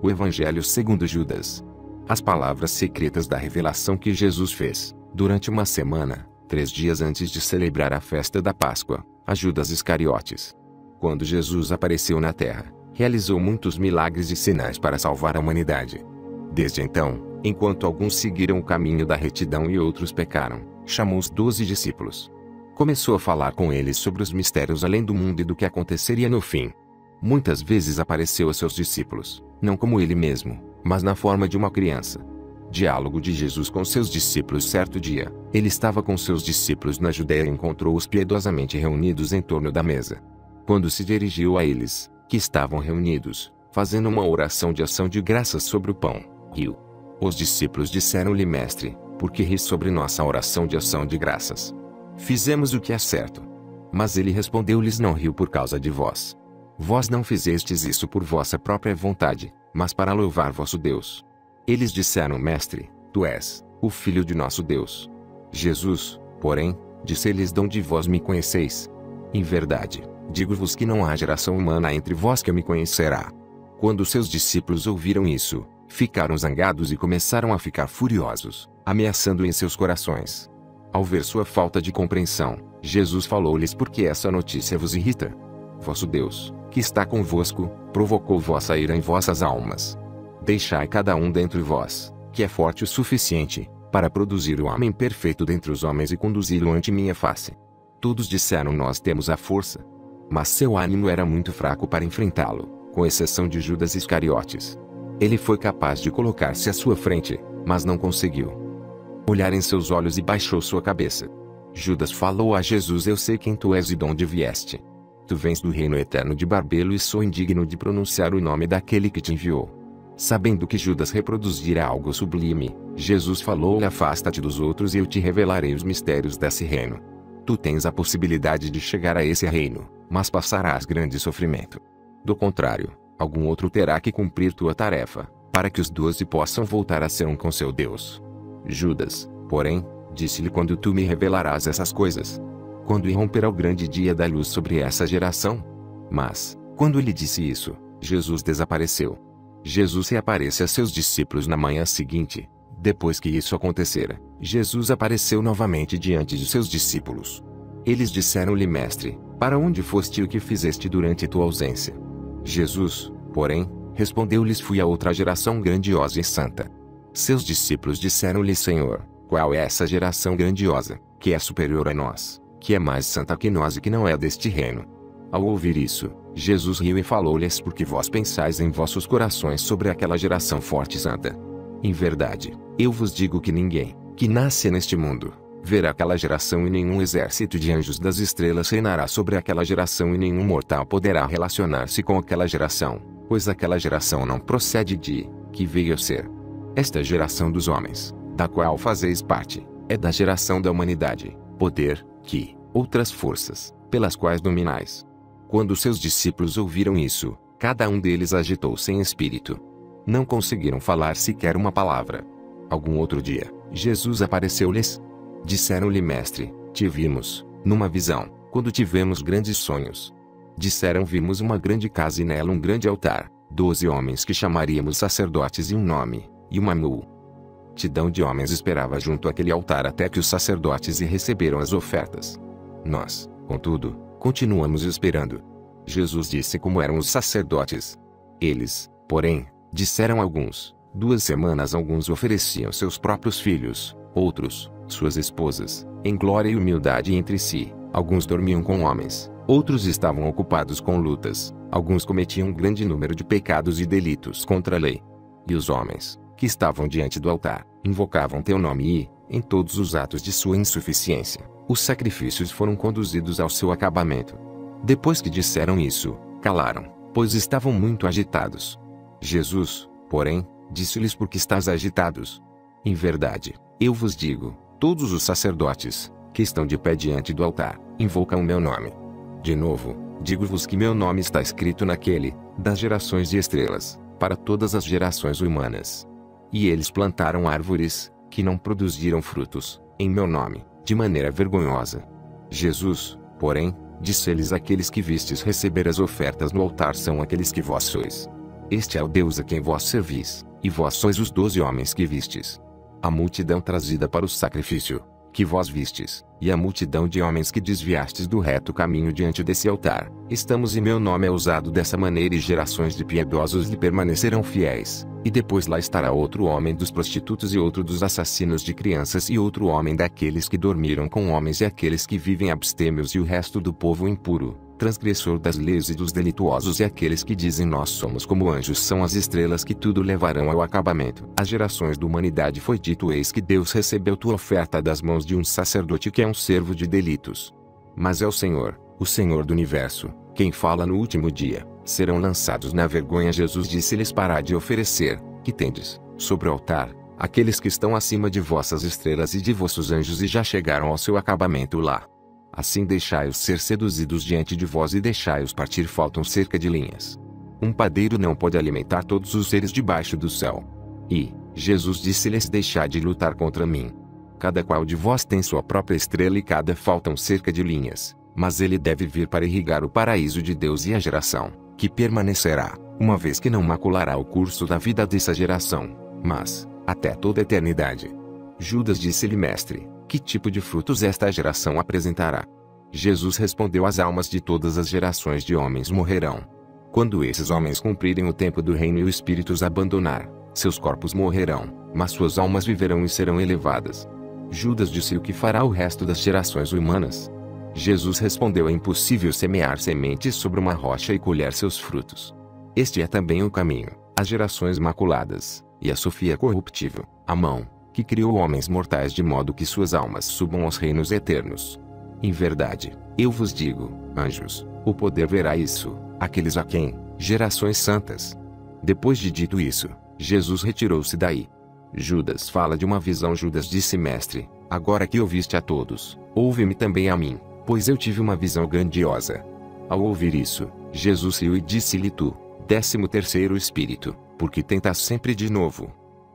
O Evangelho segundo Judas. As palavras secretas da revelação que Jesus fez, durante uma semana, 3 dias antes de celebrar a festa da Páscoa, a Judas Iscariotes. Quando Jesus apareceu na terra, realizou muitos milagres e sinais para salvar a humanidade. Desde então, enquanto alguns seguiram o caminho da retidão e outros pecaram, chamou os 12 discípulos. Começou a falar com eles sobre os mistérios além do mundo e do que aconteceria no fim. Muitas vezes apareceu a seus discípulos, não como ele mesmo, mas na forma de uma criança. Diálogo de Jesus com seus discípulos. Certo dia, ele estava com seus discípulos na Judéia e encontrou-os piedosamente reunidos em torno da mesa. Quando se dirigiu a eles, que estavam reunidos, fazendo uma oração de ação de graças sobre o pão, riu. Os discípulos disseram-lhe: Mestre, por que ris sobre nossa oração de ação de graças? Fizemos o que é certo. Mas ele respondeu-lhes: Não rio por causa de vós. Vós não fizestes isso por vossa própria vontade, mas para louvar vosso Deus. Eles disseram: Mestre, tu és o Filho de nosso Deus. Jesus, porém, disse-lhes: De onde vós me conheceis? Em verdade, digo-vos que não há geração humana entre vós que me conhecerá. Quando seus discípulos ouviram isso, ficaram zangados e começaram a ficar furiosos, ameaçando em seus corações. Ao ver sua falta de compreensão, Jesus falou-lhes: Por que essa notícia vos irrita? Vosso Deus, que está convosco, provocou vossa ira em vossas almas. Deixai cada um dentre vós, que é forte o suficiente, para produzir o homem perfeito dentre os homens e conduzi-lo ante minha face. Todos disseram: Nós temos a força. Mas seu ânimo era muito fraco para enfrentá-lo, com exceção de Judas Iscariotes. Ele foi capaz de colocar-se à sua frente, mas não conseguiu olhar em seus olhos e baixou sua cabeça. Judas falou a Jesus: Eu sei quem tu és e de onde vieste. Tu vens do reino eterno de Barbelo e sou indigno de pronunciar o nome daquele que te enviou. Sabendo que Judas reproduzira algo sublime, Jesus falou-lhe: Afasta-te dos outros e eu te revelarei os mistérios desse reino. Tu tens a possibilidade de chegar a esse reino, mas passarás grande sofrimento. Do contrário, algum outro terá que cumprir tua tarefa, para que os 12 possam voltar a ser um com seu Deus. Judas, porém, disse-lhe: Quando tu me revelarás essas coisas? Quando irromperá o grande dia da luz sobre essa geração? Mas, quando ele disse isso, Jesus desapareceu. Jesus reaparece a seus discípulos na manhã seguinte. Depois que isso acontecera, Jesus apareceu novamente diante de seus discípulos. Eles disseram-lhe: Mestre, para onde foste e o que fizeste durante tua ausência? Jesus, porém, respondeu-lhes: Fui a outra geração grandiosa e santa. Seus discípulos disseram-lhe: Senhor, qual é essa geração grandiosa, que é superior a nós, que é mais santa que nós e que não é deste reino? Ao ouvir isso, Jesus riu e falou-lhes: Porque vós pensais em vossos corações sobre aquela geração forte e santa. Em verdade, eu vos digo que ninguém, que nasce neste mundo, verá aquela geração e nenhum exército de anjos das estrelas reinará sobre aquela geração e nenhum mortal poderá relacionar-se com aquela geração, pois aquela geração não procede de que veio a ser. Esta geração dos homens, da qual fazeis parte, é da geração da humanidade, poder, que, outras forças, pelas quais dominais. Quando seus discípulos ouviram isso, cada um deles agitou-se em espírito. Não conseguiram falar sequer uma palavra. Algum outro dia, Jesus apareceu-lhes. Disseram-lhe: Mestre, te vimos, numa visão, quando tivemos grandes sonhos. Disseram: Vimos uma grande casa e nela um grande altar, 12 homens que chamaríamos sacerdotes e um nome, e uma multidão de homens esperava junto àquele altar até que os sacerdotes receberam as ofertas. Nós, contudo, continuamos esperando. Jesus disse como eram os sacerdotes. Eles, porém, disseram alguns: 2 semanas. Alguns ofereciam seus próprios filhos, outros, suas esposas, em glória e humildade entre si. Alguns dormiam com homens, outros estavam ocupados com lutas, alguns cometiam um grande número de pecados e delitos contra a lei. E os homens, que estavam diante do altar, invocavam teu nome e, em todos os atos de sua insuficiência, os sacrifícios foram conduzidos ao seu acabamento. Depois que disseram isso, calaram, pois estavam muito agitados. Jesus, porém, disse-lhes: Por que estás agitados? Em verdade, eu vos digo, todos os sacerdotes, que estão de pé diante do altar, invocam o meu nome. De novo, digo-vos que meu nome está escrito naquele, das gerações de estrelas, para todas as gerações humanas. E eles plantaram árvores, que não produziram frutos, em meu nome, de maneira vergonhosa. Jesus, porém, disse-lhes: Aqueles que vistes receber as ofertas no altar são aqueles que vós sois. Este é o Deus a quem vós servis, e vós sois os 12 homens que vistes. A multidão trazida para o sacrifício, que vós vistes, e a multidão de homens que desviastes do reto caminho diante desse altar, estamos e meu nome é usado dessa maneira e gerações de piedosos lhe permanecerão fiéis, e depois lá estará outro homem dos prostitutos e outro dos assassinos de crianças e outro homem daqueles que dormiram com homens e aqueles que vivem abstêmios e o resto do povo impuro, transgressor das leis e dos delituosos e aqueles que dizem nós somos como anjos são as estrelas que tudo levarão ao acabamento. As gerações da humanidade foi dito eis que Deus recebeu tua oferta das mãos de um sacerdote que é um servo de delitos. Mas é o Senhor, o Senhor do universo, quem fala no último dia, serão lançados na vergonha. Jesus disse-lhes pará de oferecer, que tendes, sobre o altar, aqueles que estão acima de vossas estrelas e de vossos anjos e já chegaram ao seu acabamento lá. Assim deixai-os ser seduzidos diante de vós e deixai-os partir. Faltam cerca de linhas. Um padeiro não pode alimentar todos os seres debaixo do céu. E, Jesus disse-lhes deixai de lutar contra mim. Cada qual de vós tem sua própria estrela e cada faltam cerca de linhas, mas ele deve vir para irrigar o paraíso de Deus e a geração, que permanecerá, uma vez que não maculará o curso da vida dessa geração, mas, até toda a eternidade. Judas disse-lhe mestre, que tipo de frutos esta geração apresentará? Jesus respondeu as almas de todas as gerações de homens morrerão. Quando esses homens cumprirem o tempo do reino e o espírito os abandonar, seus corpos morrerão, mas suas almas viverão e serão elevadas. Judas disse o que fará o resto das gerações humanas. Jesus respondeu é impossível semear sementes sobre uma rocha e colher seus frutos. Este é também o caminho, as gerações maculadas, e a Sofia corruptível, a mão, que criou homens mortais de modo que suas almas subam aos reinos eternos. Em verdade, eu vos digo, anjos, o poder verá isso, aqueles a quem, gerações santas. Depois de dito isso, Jesus retirou-se daí. Judas fala de uma visão. Judas disse mestre, agora que ouviste a todos, ouve-me também a mim, pois eu tive uma visão grandiosa. Ao ouvir isso, Jesus riu e disse-lhe tu, 13º espírito, porque tentas sempre de novo.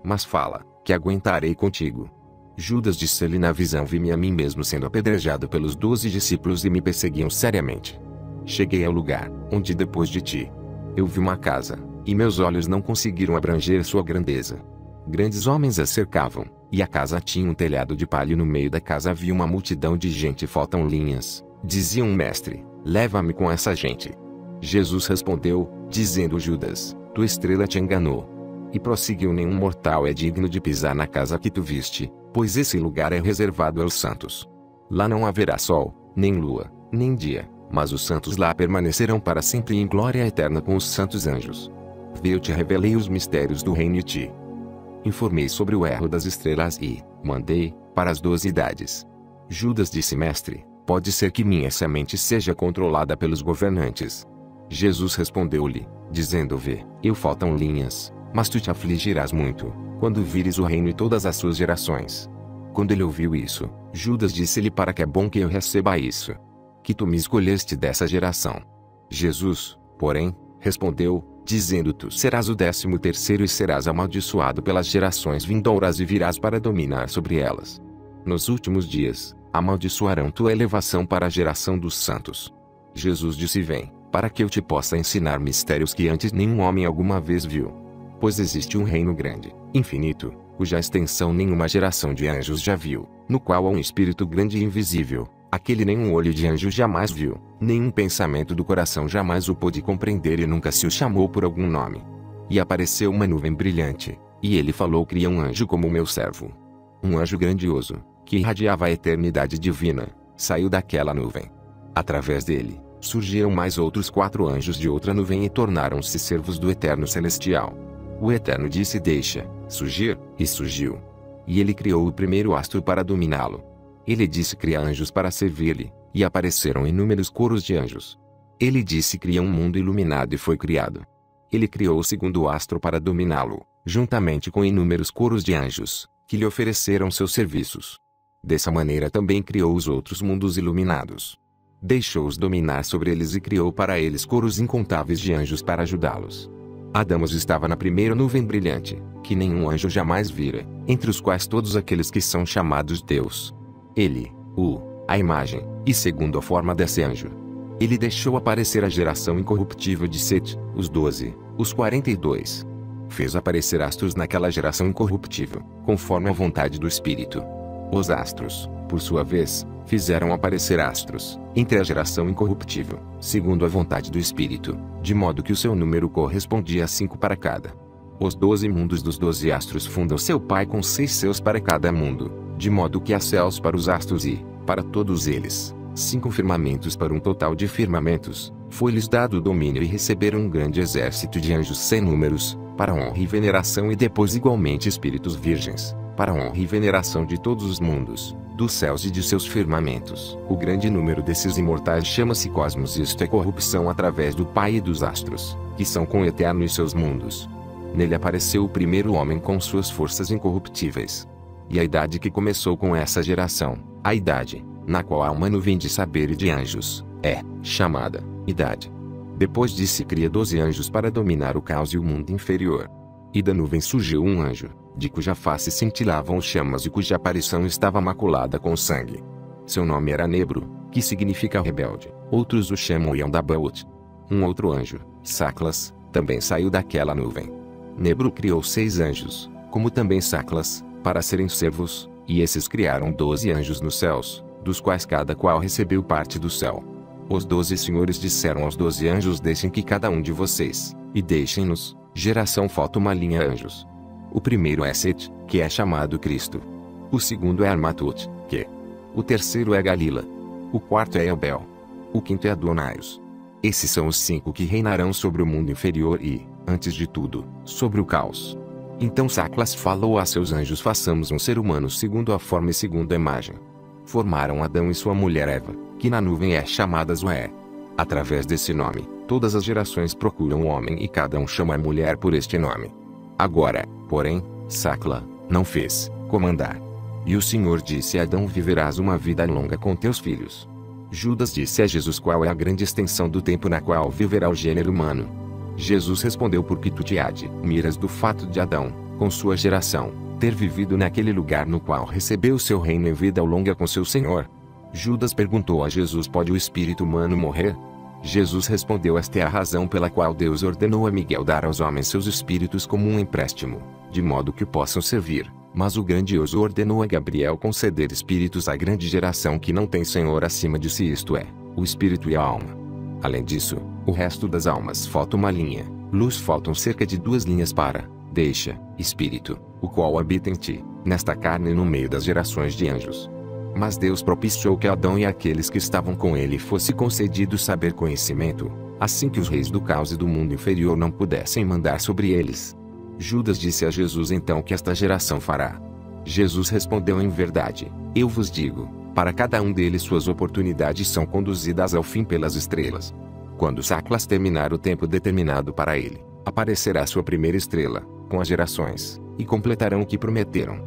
Mas fala, que aguentarei contigo. Judas disse-lhe na visão vi-me a mim mesmo sendo apedrejado pelos 12 discípulos e me perseguiam seriamente. Cheguei ao lugar, onde depois de ti, eu vi uma casa, e meus olhos não conseguiram abranger sua grandeza. Grandes homens a cercavam, e a casa tinha um telhado de palha e no meio da casa havia uma multidão de gente. Faltam linhas, diziam mestre, leva-me com essa gente. Jesus respondeu, dizendo Judas, tua estrela te enganou. E prosseguiu nenhum mortal é digno de pisar na casa que tu viste, pois esse lugar é reservado aos santos. Lá não haverá sol, nem lua, nem dia, mas os santos lá permanecerão para sempre em glória eterna com os santos anjos. Vê eu te revelei os mistérios do reino e te informei sobre o erro das estrelas e mandei, para as 12 idades. Judas disse mestre, pode ser que minha semente seja controlada pelos governantes. Jesus respondeu-lhe, dizendo vê, eu faltam linhas, mas tu te afligirás muito, quando vires o reino e todas as suas gerações. Quando ele ouviu isso, Judas disse-lhe para que é bom que eu receba isso, que tu me escolheste dessa geração. Jesus, porém, respondeu, dizendo tu serás o 13º e serás amaldiçoado pelas gerações vindouras e virás para dominar sobre elas. Nos últimos dias, amaldiçoarão tua elevação para a geração dos santos. Jesus disse vem, para que eu te possa ensinar mistérios que antes nenhum homem alguma vez viu. Pois existe um reino grande, infinito, cuja extensão nenhuma geração de anjos já viu, no qual há um espírito grande e invisível, aquele nenhum olho de anjo jamais viu, nenhum pensamento do coração jamais o pôde compreender e nunca se o chamou por algum nome. E apareceu uma nuvem brilhante, e ele falou cria um anjo como o meu servo. Um anjo grandioso, que irradiava a eternidade divina, saiu daquela nuvem. Através dele, surgiram mais outros 4 anjos de outra nuvem e tornaram-se servos do Eterno Celestial. O Eterno disse deixa surgir, e surgiu. E ele criou o primeiro astro para dominá-lo. Ele disse cria anjos para servir-lhe, e apareceram inúmeros coros de anjos. Ele disse cria um mundo iluminado e foi criado. Ele criou o segundo astro para dominá-lo, juntamente com inúmeros coros de anjos, que lhe ofereceram seus serviços. Dessa maneira também criou os outros mundos iluminados. Deixou-os dominar sobre eles e criou para eles coros incontáveis de anjos para ajudá-los. Adamos estava na primeira nuvem brilhante, que nenhum anjo jamais vira, entre os quais todos aqueles que são chamados Deus. Ele, a imagem, e segundo a forma desse anjo. Ele deixou aparecer a geração incorruptível de Sete, os 12, os 42. Fez aparecer astros naquela geração incorruptível, conforme a vontade do Espírito. Os astros, por sua vez, fizeram aparecer astros, entre a geração incorruptível, segundo a vontade do Espírito, de modo que o seu número correspondia a 5 para cada. Os 12 mundos dos 12 astros fundam seu Pai com 6 céus para cada mundo, de modo que há céus para os astros e, para todos eles, 5 firmamentos para um total de firmamentos. Foi-lhes dado o domínio e receberam um grande exército de anjos sem números, para honra e veneração, e depois igualmente espíritos virgens, para honra e veneração de todos os mundos, dos céus e de seus firmamentos. O grande número desses imortais chama-se cosmos, e isto é corrupção através do Pai e dos astros, que são com o eterno e seus mundos. Nele apareceu o primeiro homem com suas forças incorruptíveis. E a idade que começou com essa geração, a idade, na qual há uma nuvem de saber e de anjos, é chamada idade. Depois disso cria 12 anjos para dominar o caos e o mundo inferior. E da nuvem surgiu um anjo, de cuja face cintilavam chamas e cuja aparição estava maculada com sangue. Seu nome era Nebro, que significa rebelde. Outros o chamam Yondabaoth. Um outro anjo, Saclas, também saiu daquela nuvem. Nebro criou 6 anjos, como também Saclas, para serem servos, e esses criaram 12 anjos nos céus, dos quais cada qual recebeu parte do céu. Os 12 senhores disseram aos 12 anjos: deixem que cada um de vocês, e deixem-nos, geração falta uma linha anjos. O primeiro é Sete, que é chamado Cristo. O segundo é Armatut, que. O terceiro é Galila. O quarto é Elbel. O quinto é Adonaios. Esses são os 5 que reinarão sobre o mundo inferior e, antes de tudo, sobre o caos. Então Saclas falou a seus anjos: façamos um ser humano segundo a forma e segundo a imagem. Formaram Adão e sua mulher Eva, que na nuvem é chamada Zoé. Através desse nome, todas as gerações procuram o homem e cada um chama a mulher por este nome. Agora, porém, Sacla não fez comandar. E o Senhor disse a Adão: viverás uma vida longa com teus filhos. Judas disse a Jesus: qual é a grande extensão do tempo na qual viverá o gênero humano? Jesus respondeu: porque tu te admiras do fato de Adão, com sua geração, ter vivido naquele lugar no qual recebeu seu reino em vida longa com seu Senhor. Judas perguntou a Jesus: pode o espírito humano morrer? Jesus respondeu: esta é a razão pela qual Deus ordenou a Miguel dar aos homens seus espíritos como um empréstimo, de modo que o possam servir. Mas o grandioso ordenou a Gabriel conceder espíritos à grande geração que não tem Senhor acima de si, isto é, o espírito e a alma. Além disso, o resto das almas falta uma linha, luz faltam cerca de 2 linhas para, deixa, espírito, o qual habita em ti, nesta carne no meio das gerações de anjos. Mas Deus propiciou que Adão e aqueles que estavam com ele fosse concedido saber conhecimento, assim que os reis do caos e do mundo inferior não pudessem mandar sobre eles. Judas disse a Jesus então: que esta geração fará? Jesus respondeu: em verdade, eu vos digo, para cada um deles suas oportunidades são conduzidas ao fim pelas estrelas. Quando Saclas terminar o tempo determinado para ele, aparecerá sua primeira estrela, com as gerações, e completarão o que prometeram.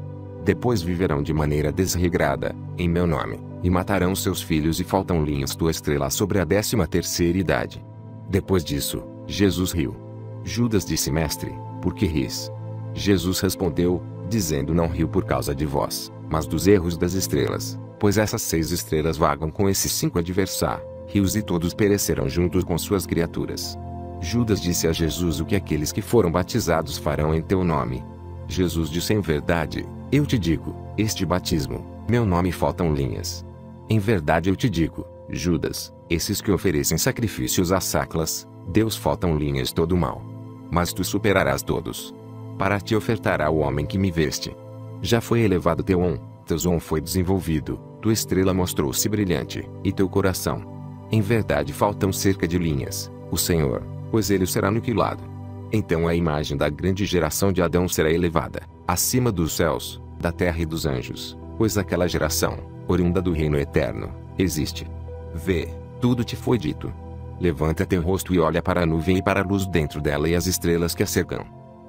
Depois viverão de maneira desregrada, em meu nome, e matarão seus filhos, e faltam linhas tua estrela sobre a 13ª idade. Depois disso, Jesus riu. Judas disse: mestre, por que ris? Jesus respondeu, dizendo: não rio por causa de vós, mas dos erros das estrelas, pois essas 6 estrelas vagam com esses 5 adversários e todos perecerão juntos com suas criaturas. Judas disse a Jesus: o que aqueles que foram batizados farão em teu nome? Jesus disse: em verdade, eu te digo, este batismo, meu nome faltam linhas. Em verdade eu te digo, Judas, esses que oferecem sacrifícios a Saclas, Deus faltam linhas todo mal. Mas tu superarás todos. Para te ofertará o homem que me veste. Já foi elevado teu som foi desenvolvido, tua estrela mostrou-se brilhante, e teu coração. Em verdade faltam cerca de linhas, o Senhor, pois ele será aniquilado. Então a imagem da grande geração de Adão será elevada, acima dos céus, da terra e dos anjos, pois aquela geração, oriunda do reino eterno, existe. Vê, tudo te foi dito. Levanta teu rosto e olha para a nuvem e para a luz dentro dela e as estrelas que a cercam.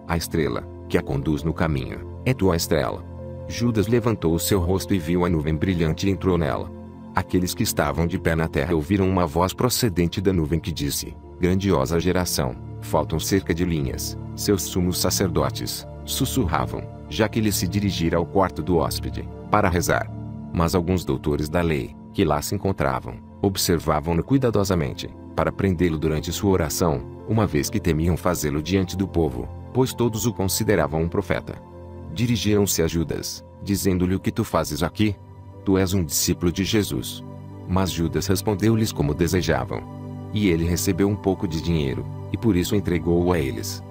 A estrela, que a conduz no caminho, é tua estrela. Judas levantou o seu rosto e viu a nuvem brilhante e entrou nela. Aqueles que estavam de pé na terra ouviram uma voz procedente da nuvem que disse: grandiosa geração, faltam cerca de linhas. Seus sumos sacerdotes sussurravam, já que ele se dirigira ao quarto do hóspede, para rezar. Mas alguns doutores da lei, que lá se encontravam, Observavam-no cuidadosamente, para prendê-lo durante sua oração, uma vez que temiam fazê-lo diante do povo, pois todos o consideravam um profeta. Dirigiram-se a Judas, dizendo-lhe: o que tu fazes aqui? Tu és um discípulo de Jesus. Mas Judas respondeu-lhes como desejavam. E ele recebeu um pouco de dinheiro, e por isso entregou-o a eles.